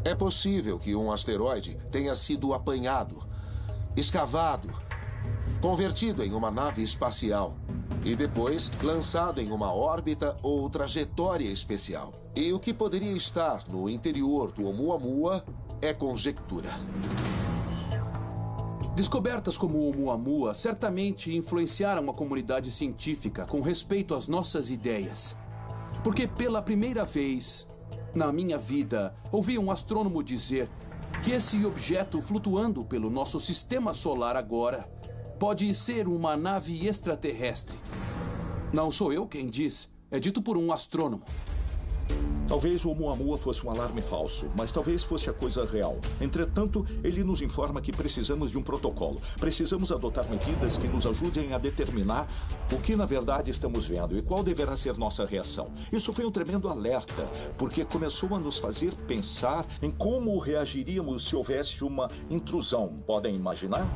É possível que um asteroide tenha sido apanhado, escavado, convertido em uma nave espacial e depois lançado em uma órbita ou trajetória especial. E o que poderia estar no interior do Oumuamua é conjectura. Descobertas como o Oumuamua certamente influenciaram a comunidade científica com respeito às nossas ideias. Porque pela primeira vez na minha vida, ouvi um astrônomo dizer que esse objeto flutuando pelo nosso sistema solar agora pode ser uma nave extraterrestre. Não sou eu quem diz, é dito por um astrônomo. Talvez o Oumuamua fosse um alarme falso, mas talvez fosse a coisa real. Entretanto, ele nos informa que precisamos de um protocolo. Precisamos adotar medidas que nos ajudem a determinar o que na verdade estamos vendo e qual deverá ser nossa reação. Isso foi um tremendo alerta, porque começou a nos fazer pensar em como reagiríamos se houvesse uma intrusão. Podem imaginar?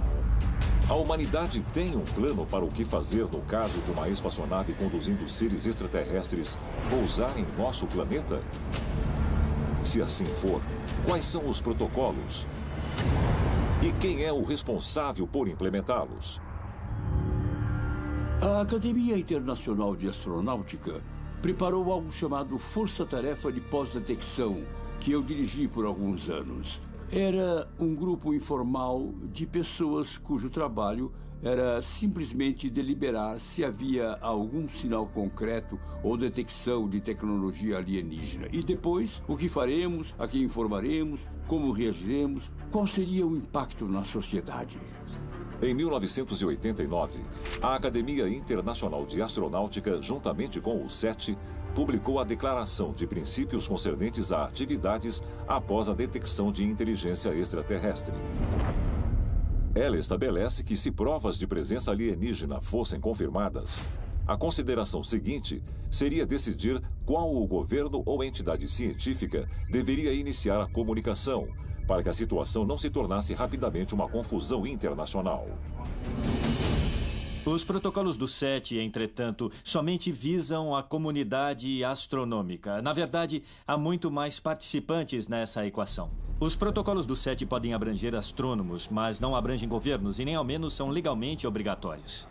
A humanidade tem um plano para o que fazer no caso de uma espaçonave conduzindo seres extraterrestres pousar em nosso planeta? Se assim for, quais são os protocolos? E quem é o responsável por implementá-los? A Academia Internacional de Astronáutica preparou algo chamado Força Tarefa de Pós-Detecção, que eu dirigi por alguns anos. Era um grupo informal de pessoas cujo trabalho era simplesmente deliberar se havia algum sinal concreto ou detecção de tecnologia alienígena. E depois, o que faremos, a quem informaremos, como reagiremos, qual seria o impacto na sociedade. Em 1989, a Academia Internacional de Astronáutica, juntamente com o SETI, publicou a Declaração de Princípios concernentes a atividades após a detecção de inteligência extraterrestre. Ela estabelece que, se provas de presença alienígena fossem confirmadas, a consideração seguinte seria decidir qual o governo ou entidade científica deveria iniciar a comunicação, para que a situação não se tornasse rapidamente uma confusão internacional. Os protocolos do SETI, entretanto, somente visam a comunidade astronômica. Na verdade, há muito mais participantes nessa equação. Os protocolos do SETI podem abranger astrônomos, mas não abrangem governos e nem ao menos são legalmente obrigatórios.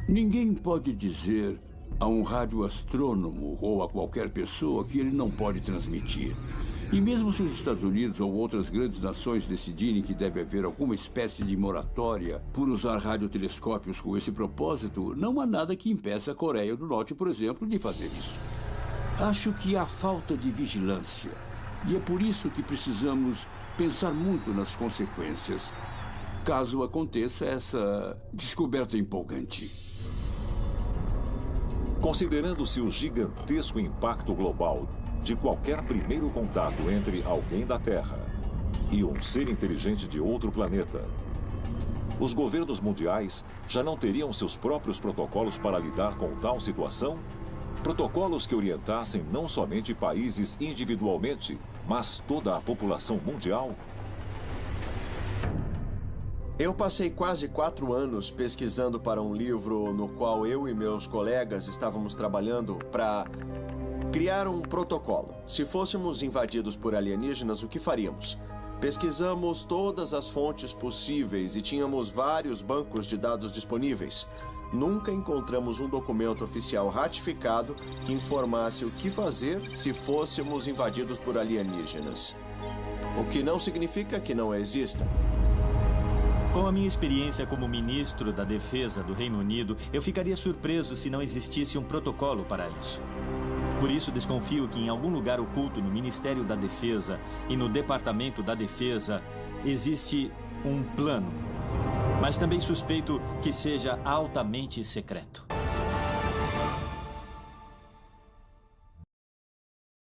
Ninguém pode dizer a um radioastrônomo ou a qualquer pessoa que ele não pode transmitir. E mesmo se os Estados Unidos ou outras grandes nações decidirem que deve haver alguma espécie de moratória por usar radiotelescópios com esse propósito, não há nada que impeça a Coreia do Norte, por exemplo, de fazer isso. Acho que há falta de vigilância. E é por isso que precisamos pensar muito nas consequências, caso aconteça essa descoberta empolgante. Considerando-se o gigantesco impacto global de qualquer primeiro contato entre alguém da Terra e um ser inteligente de outro planeta, os governos mundiais já não teriam seus próprios protocolos para lidar com tal situação? Protocolos que orientassem não somente países individualmente, mas toda a população mundial? Eu passei quase 4 anos pesquisando para um livro no qual eu e meus colegas estávamos trabalhando para criar um protocolo. Se fôssemos invadidos por alienígenas, o que faríamos? Pesquisamos todas as fontes possíveis e tínhamos vários bancos de dados disponíveis. Nunca encontramos um documento oficial ratificado que informasse o que fazer se fôssemos invadidos por alienígenas. O que não significa que não exista. Com a minha experiência como ministro da Defesa do Reino Unido, eu ficaria surpreso se não existisse um protocolo para isso. Por isso, desconfio que em algum lugar oculto no Ministério da Defesa e no Departamento da Defesa existe um plano. Mas também suspeito que seja altamente secreto.